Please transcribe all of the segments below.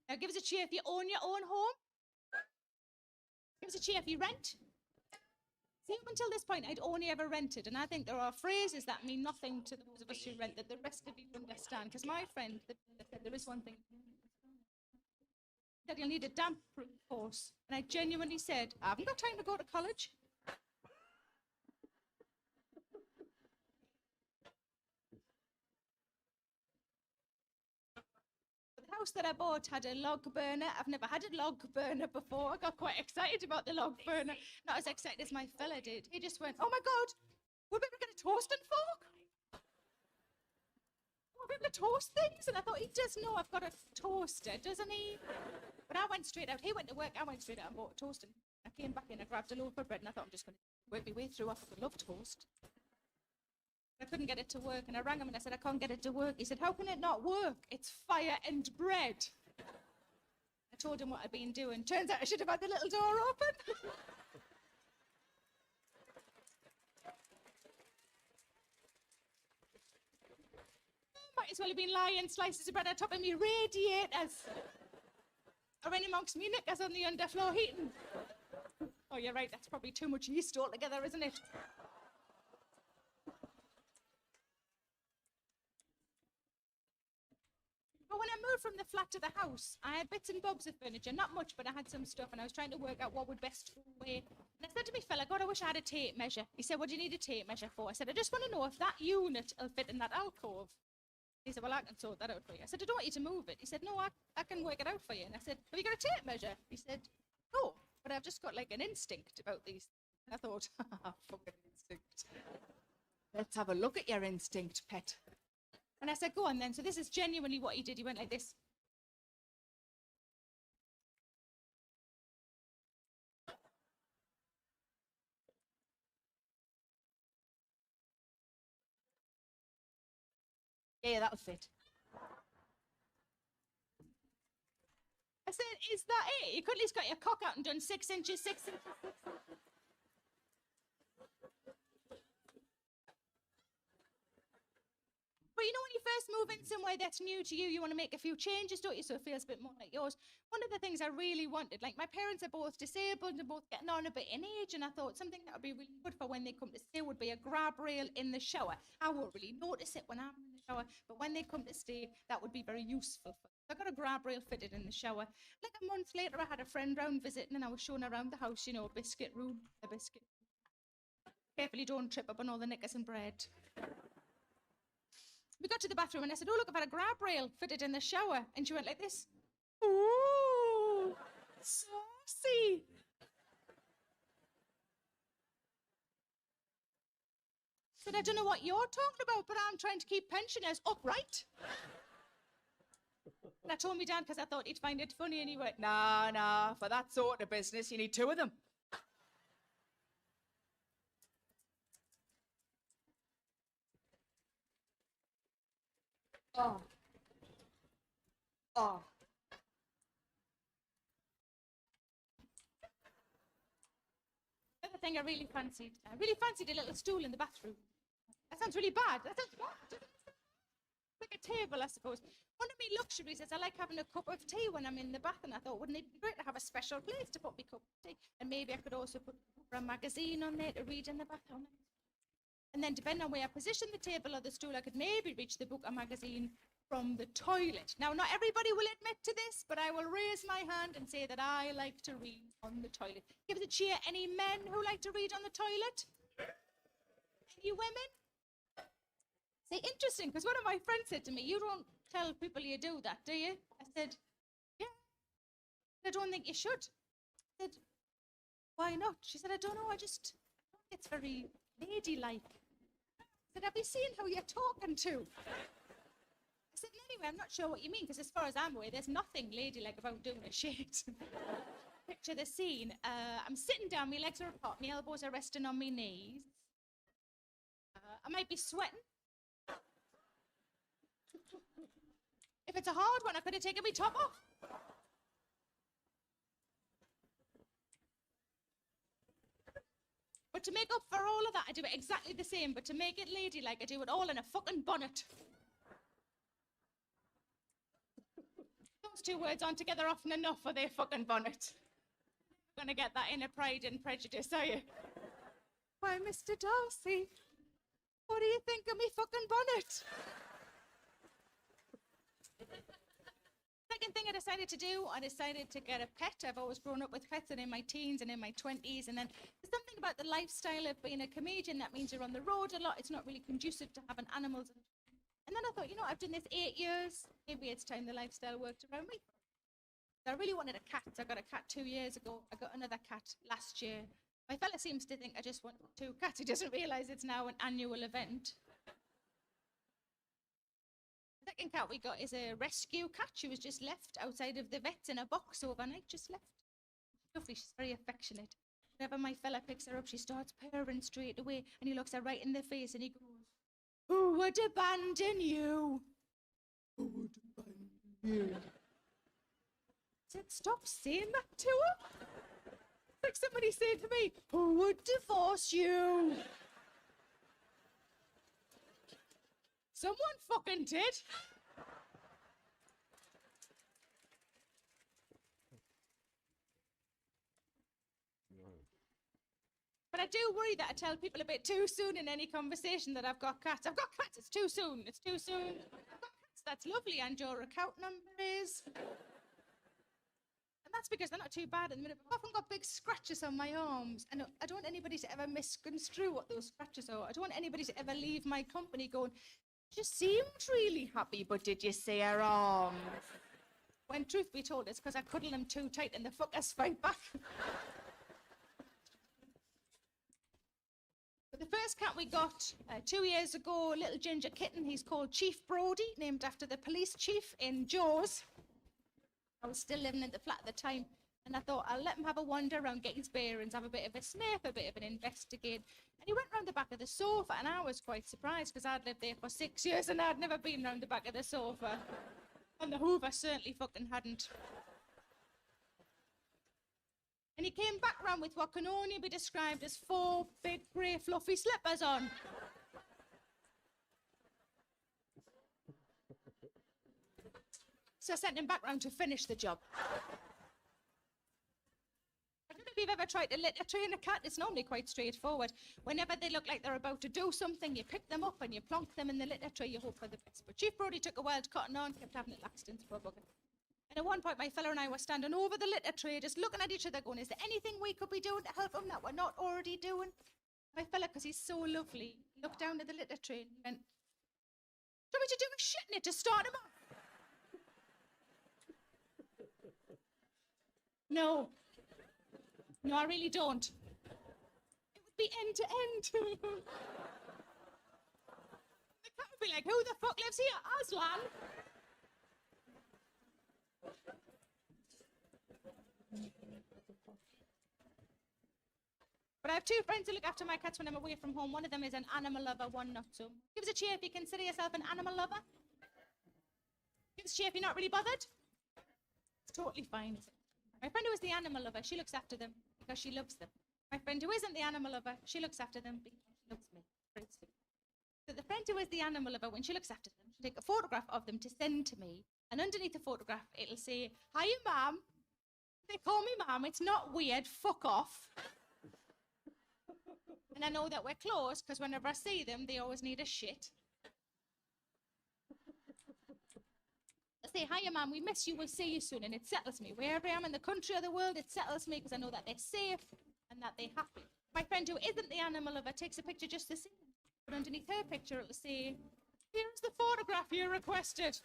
Now, give us a cheer if you own your own home. Give us a cheer if you rent. See, up until this point, I'd only ever rented, and I think there are phrases that mean nothing to those of us who rent that the rest of you understand. Because my friend said there is one thing that you'll need a damp-proof course, and I genuinely said, I haven't got time to go to college. The house that I bought had a log burner. I've never had a log burner before. I got quite excited about the log burner. Not as excited as my fella did. He just went, oh my God, we'll be able to get a toasting fork. We'll be able to toast things. And I thought, he does know I've got a toaster, doesn't he? But I went straight out. He went to work. I went straight out and bought a toaster. I came back in, I grabbed a loaf of bread, and I thought, I'm just going to work my way through. I fucking love toast. I couldn't get it to work, and I rang him and I said, I can't get it to work. He said, how can it not work? It's fire and bread. I told him what I'd been doing. Turns out I should have had the little door open. Might as well have been lying slices of bread on top of me radiators. Or any amongst me knickers on the underfloor heating. Oh, you're right, that's probably too much yeast altogether, isn't it? But when I moved from the flat to the house, I had bits and bobs of furniture, not much, but I had some stuff, and I was trying to work out what would best go away. And I said to me fella, God, I wish I had a tape measure. He said, what do you need a tape measure for? I said, I just want to know if that unit will fit in that alcove. He said, well, I can sort that out for you. I said, I don't want you to move it. He said, no, I can work it out for you. And I said, have you got a tape measure? He said, no, but I've just got like an instinct about these. And I thought, fucking instinct. Let's have a look at your instinct, pet. And I said, go on then. So this is genuinely what he did. He went like this. Yeah, that'll fit. I said, is that it? You could at least got your cock out and done 6 inches, 6 inches, 6 inches. But you know, when you first move in somewhere that's new to you, you want to make a few changes, don't you? So it feels a bit more like yours. One of the things I really wanted, like my parents are both disabled and both getting on a bit in age, and I thought something that would be really good for when they come to stay would be a grab rail in the shower. I won't really notice it when I'm in the shower, but when they come to stay, that would be very useful for them. So I got a grab rail fitted in the shower. Like a month later, I had a friend round visiting, and I was showing her around the house, you know, biscuit room, a biscuit. Carefully, don't trip up on all the knickers and bread. We got to the bathroom and I said, oh, look, I've had a grab rail fitted in the shower. And she went like this. Ooh, saucy. I said, I don't know what you're talking about, but I'm trying to keep pensioners upright. And I told me dad because I thought he'd find it funny, and he went, nah, for that sort of business, you need 2 of them. Oh. Another thing I really fancied a little stool in the bathroom. That sounds really bad. That sounds bad. Like a table, I suppose. One of my luxuries is I like having a cup of tea when I'm in the bath, and I thought, wouldn't it be great to have a special place to put my cup of tea? And maybe I could also put a magazine on there to read in the bath. And then depending on where I position the table or the stool, I could maybe reach the book or magazine from the toilet. Now, not everybody will admit to this, but I will raise my hand and say that I like to read on the toilet. Give us a cheer, any men who like to read on the toilet? Any women? See, interesting, because one of my friends said to me, you don't tell people you do that, do you? I said, yeah. I don't think you should. I said, why not? She said, I don't know, I think it's very ladylike. I said, have you seen who you're talking to? I said, anyway, I'm not sure what you mean, because as far as I'm aware, there's nothing ladylike about doing a shit. Picture the scene. I'm sitting down, my legs are apart, my elbows are resting on my knees. I might be sweating. If it's a hard one, I could have taken my top off. But to make up for all of that, I do it exactly the same, but to make it ladylike, I do it all in a fucking bonnet. those two words aren't together often enough for their fucking bonnet. Gonna get that inner Pride and Prejudice, are you? Why, Mr. Darcy, what do you think of me fucking bonnet? Second thing I decided to do, I decided to get a pet. I've always grown up with pets, and in my teens and in my 20s. And then there's something about the lifestyle of being a comedian that means you're on the road a lot. It's not really conducive to having animals. And then I thought, you know, I've done this 8 years. Maybe it's time the lifestyle worked around me. So I really wanted a cat. I got a cat 2 years ago. I got another cat last year. My fella seems to think I just want 2 cats. He doesn't realise it's now an annual event. The second cat we got is a rescue cat. She was just left outside of the vets in a box overnight, just left. Lovely, she's very affectionate. Whenever my fella picks her up, she starts purring straight away, and he looks her right in the face and he goes, "Who would abandon you? Who would abandon you?" I said, "Stop saying that to her." It's like somebody said to me, "Who would divorce you?" Someone fucking did. But I do worry that I tell people a bit too soon in any conversation that I've got cats. I've got cats, it's too soon, it's too soon. I've got cats, that's lovely, and your account number is... And that's because they're not too bad at the minute. I've often got big scratches on my arms, and I don't want anybody to ever misconstrue what those scratches are. I don't want anybody to ever leave my company going, "She seemed really happy, but did you see her arms?" When truth be told, it's because I cuddle them too tight and the fuckers fight back. But the first cat we got 2 years ago, a little ginger kitten, he's called Chief Brody, named after the police chief in Jaws. I was still living in the flat at the time, and I thought I'll let him have a wander around, get his bearings, have a bit of a sniff, a bit of an investigate. And he went round the back of the sofa, and I was quite surprised because I'd lived there for 6 years and I'd never been round the back of the sofa. And the Hoover certainly fucking hadn't. And he came back round with what can only be described as 4 big grey fluffy slippers on. So I sent him back round to finish the job. I don't know if you've ever tried to litter train a cat. It's normally quite straightforward. Whenever they look like they're about to do something, you pick them up and you plonk them in the litter tray, you hope for the best. But Chief Brody took a wild cotton on, kept having it accidents for a bugger. And at one point, my fella and I were standing over the litter tray, just looking at each other going, "Is there anything we could be doing to help him that we're not already doing?" My fella, because he's so lovely, looked down at the litter tray and he went, "Do you want me to do a shit in it to start him off?" No. No, I really don't. It would be end to end. The cat would be like, "Who the fuck lives here? Aslan?" But I have 2 friends who look after my cats when I'm away from home. One of them is an animal lover, one not so. Give us a cheer if you consider yourself an animal lover. Give us a cheer if you're not really bothered. It's totally fine. My friend who is the animal lover, she looks after them because she loves them. My friend who isn't the animal lover, she looks after them because she loves me. So the friend who is the animal lover, when she looks after them, she'll take a photograph of them to send to me. And underneath the photograph, it'll say, "Hiya, Mum." They call me Mum. It's not weird. Fuck off. And I know that we're close because whenever I see them, they always need a shit. I say, "Hiya, Mum, we miss you, we'll see you soon." And it settles me. Wherever I am in the country or the world, it settles me because I know that they're safe and that they're happy. My friend who isn't the animal lover takes a picture just the same. But underneath her picture, it'll say, "Here's the photograph you requested."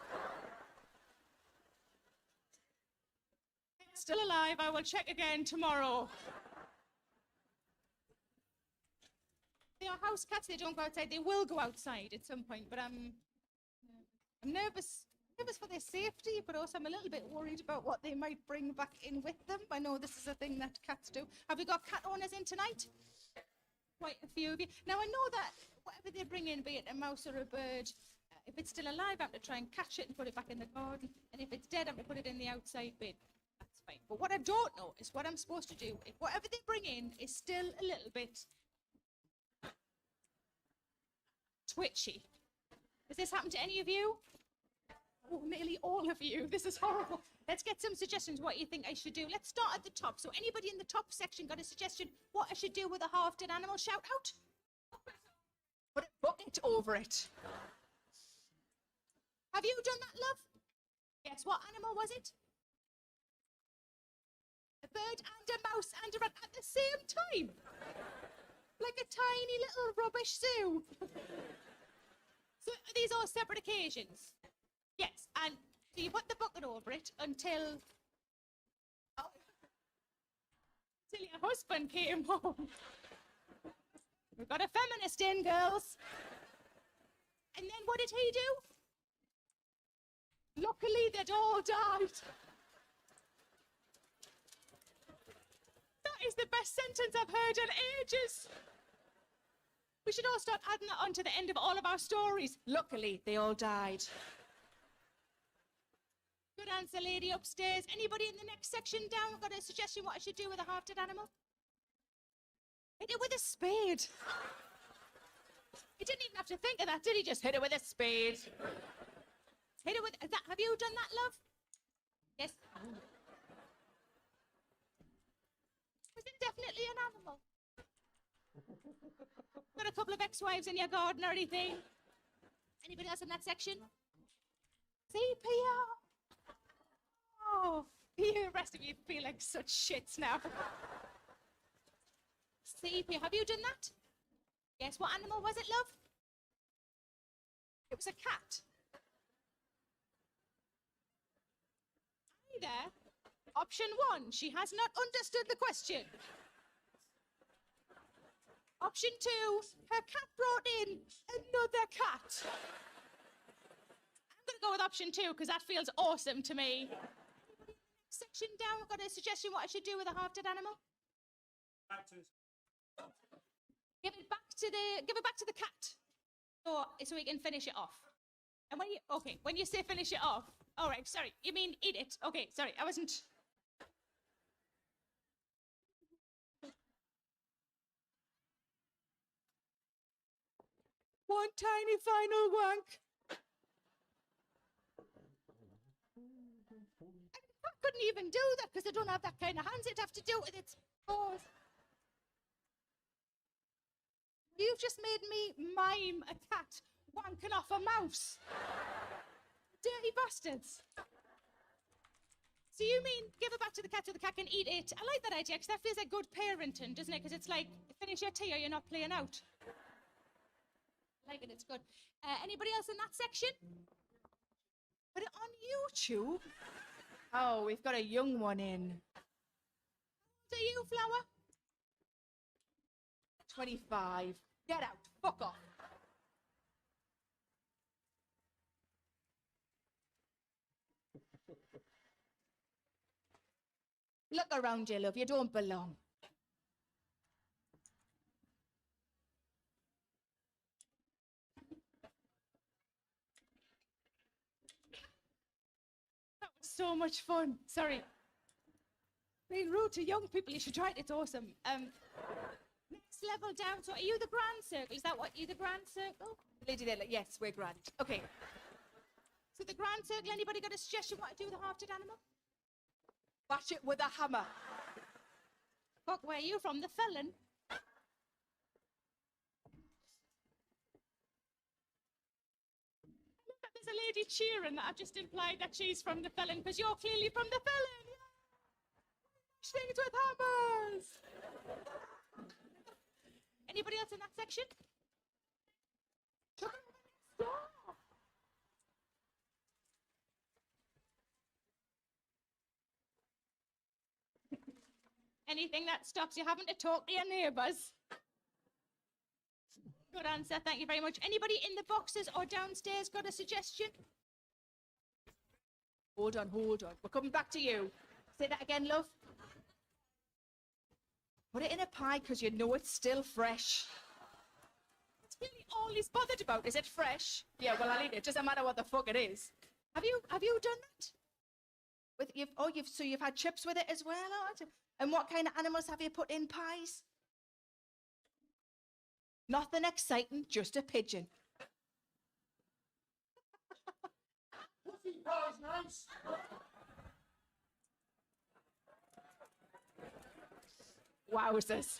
It's still alive, I will check again tomorrow. They are house cats, they don't go outside. They will go outside at some point, but I'm nervous for their safety, but also I'm a little bit worried about what they might bring back in with them. I know this is a thing that cats do. Have we got cat owners in tonight? Quite a few of you. Now I know that whatever they bring in, be it a mouse or a bird, if it's still alive, I have to try and catch it and put it back in the garden. And if it's dead, I have to put it in the outside bin. That's fine. But what I don't know is what I'm supposed to do if whatever they bring in is still a little bit twitchy. Has this happened to any of you? Oh, nearly all of you. This is horrible. Let's get some suggestions what you think I should do. Let's start at the top. So anybody in the top section got a suggestion what I should do with a half-dead animal? Shout out. Put a bucket over it. Have you done that, love? Yes, what animal was it? A bird and a mouse and a rat at the same time. Like a tiny little rubbish zoo. So are these all separate occasions? Yes, and so you put the bucket over it until your husband came home. We've got a feminist in, girls. And then what did he do? Luckily, they'd all died. That is the best sentence I've heard in ages. We should all start adding that on to the end of all of our stories. Luckily, they all died. Good answer, lady upstairs. Anybody in the next section down got a suggestion what I should do with a half-dead animal? Hit it with a spade. He didn't even have to think of that, did he? Just hit it with a spade. Hit it with that. Have you done that, love? Yes. Was it definitely an animal? Got a couple of ex-wives in your garden or anything? Anybody else in that section? CPR. Oh, you rest of you feel like such shits now. CPR. Have you done that? Yes. What animal was it, love? It was a cat. Hi there. Option 1. She has not understood the question. Option 2. Her cat brought in another cat. I'm going to go with option 2 because that feels awesome to me. Section down, got a suggestion what I should do with a half-dead animal? Give it back to the cat. So we can finish it off. And when you say finish it off, all right, sorry, you mean eat it. Okay, sorry, I wasn't. One tiny final wank. I couldn't even do that because I don't have that kind of hands. It'd have to do it with its paws. You've just made me mime a cat wanking off a mouse. Dirty bastards. So you mean give it back to the cat so the cat can eat it? I like that idea because that feels like good parenting, doesn't it? Because it's like, finish your tea or you're not playing out. I like it, it's good. Anybody else in that section? Put it on YouTube. Oh, we've got a young one in. How old are you, Flower? 25. Get out. Fuck off. Look around you, love. You don't belong. That was so much fun. Sorry. Being rude to young people, you should try it. It's awesome. Next level down. So are you the grand circle? Is that what you the grand circle? Lady there, yes, we're grand. Okay. So the grand circle, anybody got a suggestion what to do with a half-dead animal? Bash it with a hammer. Fuck, where are you from? The felon? Look, there's a lady cheering that I've just implied that she's from the felon because you're clearly from the felon. Yeah. Bash things with hammers. Anybody else in that section? Anything that stops you having to talk to your neighbours. Good answer, thank you very much. Anybody in the boxes or downstairs got a suggestion? Hold on. We're coming back to you. Say that again, love. Put it in a pie because you know it's still fresh. That's really all he's bothered about. Is it fresh? Yeah, well, I'll eat it. Doesn't matter what the fuck it is. Have you done that? So you've had chips with it as well, aren't you? And what kind of animals have you put in pies? Nothing exciting, just a pigeon. Wowzers.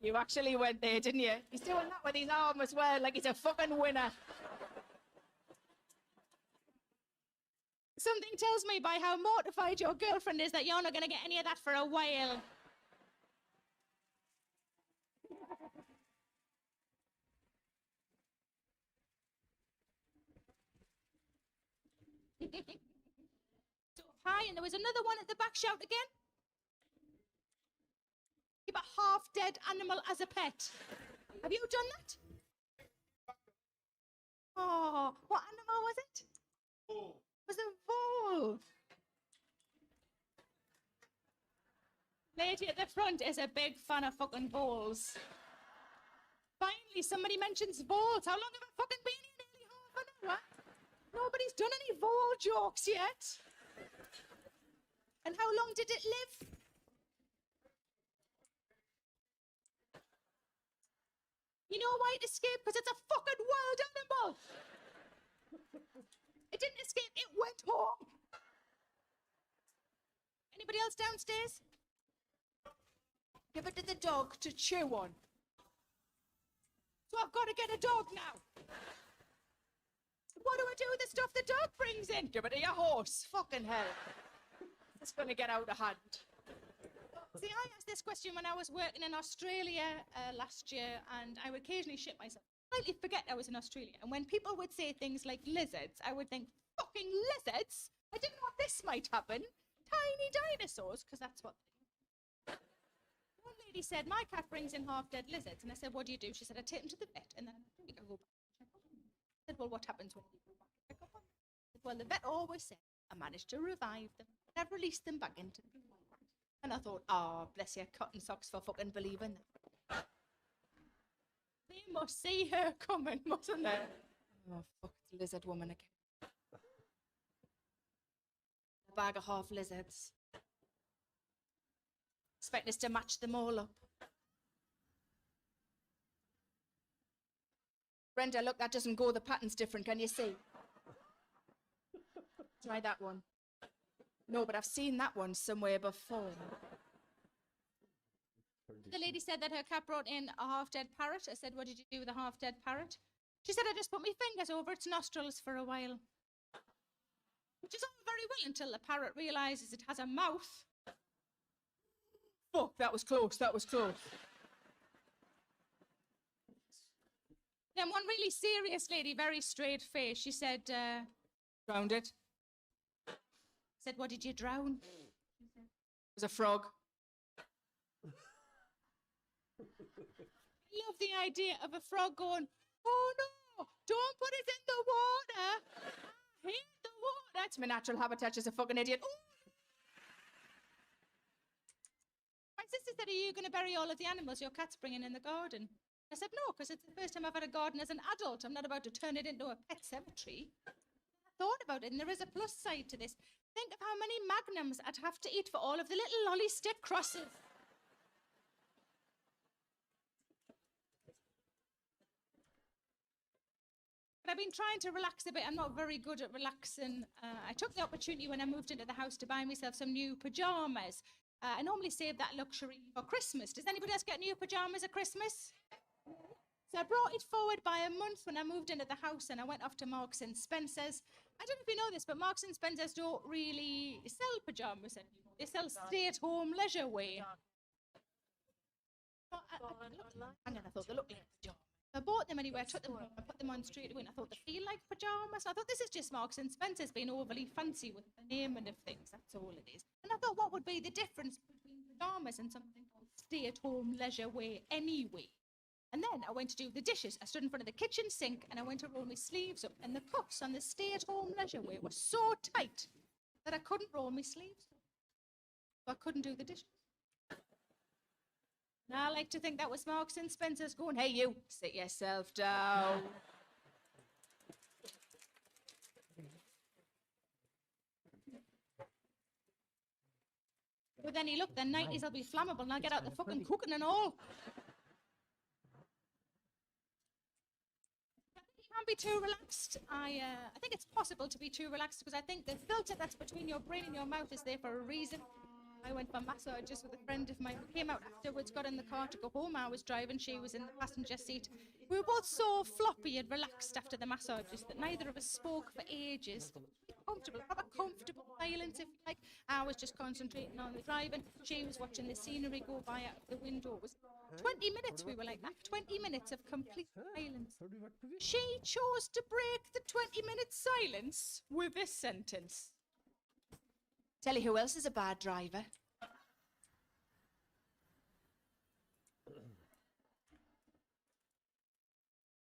You actually went there, didn't you? He's doing that with his arm as well, like he's a fucking winner. Something tells me by how mortified your girlfriend is that you're not going to get any of that for a while. So high, and there was another one at the back. Shout again. Keep a half-dead animal as a pet. Have you done that? Oh, what animal was it? Was a vole. Lady at the front is a big fan of fucking voles. Finally, somebody mentions voles. How long have I fucking been here? Nearly half an hour. Nobody's done any vole jokes yet. And how long did it live? You know why it escaped? Because it's a fucking wild animal. It didn't escape, it went home. Anybody else downstairs? Give it to the dog to chew on. So I've got to get a dog now. What do I do with the stuff the dog brings in? Give it to your horse. Fucking hell. It's going to get out of hand. See, I asked this question when I was working in Australia last year, and I would occasionally shit myself. I slightly forget I was in Australia. And when people would say things like lizards, I would think, fucking lizards? I didn't know this might happen. Tiny dinosaurs, because that's what they do. One lady said, my cat brings in half-dead lizards. And I said, what do you do? She said, I take them to the vet, and then I go back and check up on them. I said, well, what happens when you go back and check up on them? I said, well, the vet always said, I managed to revive them. And I've released them back into the wild. And I thought, oh, bless your cotton socks for fucking believing that. They must see her coming, mustn't they? Oh, fuck, it's a lizard woman again. A bag of half lizards. Expecting us to match them all up. Brenda, look, that doesn't go. The pattern's different. Can you see? Try that one. No, but I've seen that one somewhere before. The lady said that her cat brought in a half-dead parrot. I said, what did you do with a half-dead parrot? She said, I just put my fingers over its nostrils for a while. Which is all very well until the parrot realises it has a mouth. Fuck, that was close, that was close. Then one really serious lady, very straight face, she said, Drowned it. said, what did you drown? It was a frog. I love the idea of a frog going, oh no, don't put it in the water. I hate the water. That's my natural habitat, she's a fucking idiot. Ooh. My sister said, are you going to bury all of the animals your cat's bringing in the garden? I said, no, because it's the first time I've had a garden as an adult. I'm not about to turn it into a pet cemetery. I thought about it, and there is a plus side to this. Think of how many magnums I'd have to eat for all of the little lolly stick crosses. But I've been trying to relax a bit. I'm not very good at relaxing. I took the opportunity when I moved into the house to buy myself some new pajamas. I normally save that luxury for Christmas. Does anybody else get new pajamas at Christmas? So I brought it forward by a month when I moved into the house, and I went off to Marks and Spencer's. I don't know if you know this, but Marks and Spencer's don't really sell pajamas anymore. They sell stay-at-home leisure wear. Hang on, I thought they looked like pajamas. I bought them anyway, I took them home, I put them on straight away, and I thought they feel like pajamas. I thought this is just Marks and Spencer's being overly fancy with the naming of things, that's all it is. And I thought, what would be the difference between pajamas and something called stay-at-home leisure wear anyway? And then I went to do the dishes. I stood in front of the kitchen sink and I went to roll my sleeves up, and the cuffs on the stay-at-home leisure wear were so tight that I couldn't roll my sleeves up. So I couldn't do the dishes. And I like to think that was Marks and Spencer's going, hey, you, Sit yourself down. with any luck, the 90s will be flammable and I'll get out the fucking cooking and all. Can't be too relaxed. I think it's possible to be too relaxed because I think the filter that's between your brain and your mouth is there for a reason. I went for massages with a friend of mine. We came out afterwards, got in the car to go home. I was driving, she was in the passenger seat. We were both so floppy and relaxed after the massages that neither of us spoke for ages. Comfortable, proper comfortable silence, if you like. I was just concentrating on the driving. She was watching the scenery go by out of the window. It was 20 minutes we were like that. 20 minutes of complete silence. She chose to break the 20-minute silence with this sentence. Tell you who else is a bad driver.